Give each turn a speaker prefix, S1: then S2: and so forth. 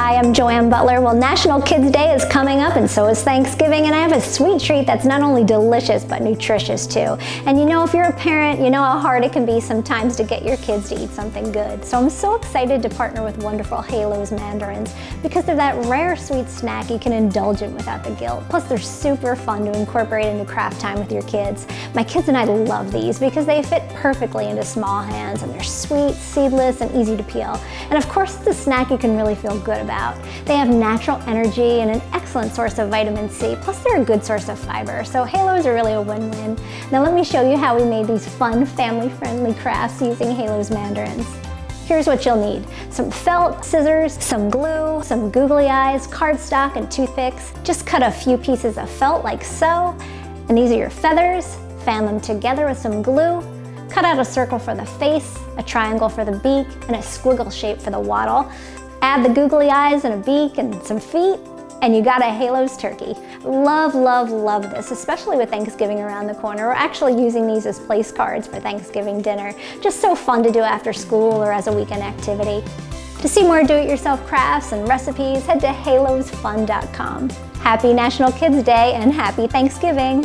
S1: Hi, I'm Joanne Butler. Well, National Kids Day is coming up and so is Thanksgiving, and I have a sweet treat that's not only delicious but nutritious too. And you know, if you're a parent, you know how hard it can be sometimes to get your kids to eat something good. So I'm so excited to partner with wonderful Halos Mandarins because they're that rare sweet snack you can indulge in without the guilt. Plus they're super fun to incorporate into craft time with your kids. My kids and I love these because they fit perfectly into small hands and they're sweet, seedless, and easy to peel. And of course it's a snack you can really feel good about. They have natural energy and an excellent source of vitamin C, plus they're a good source of fiber, so Halos are really a win-win. Now let me show you how we made these fun, family-friendly crafts using Halos Mandarins. Here's what you'll need: some felt, scissors, some glue, some googly eyes, cardstock, and toothpicks. Just cut a few pieces of felt like so, and these are your feathers. Fan them together with some glue. Cut out a circle for the face, a triangle for the beak, and a squiggle shape for the wattle. Add the googly eyes and a beak and some feet, and you got a Halos turkey. Love, love, love this, especially with Thanksgiving around the corner. We're actually using these as place cards for Thanksgiving dinner. Just so fun to do after school or as a weekend activity. To see more do-it-yourself crafts and recipes, head to halosfun.com. Happy National Kids Day and happy Thanksgiving!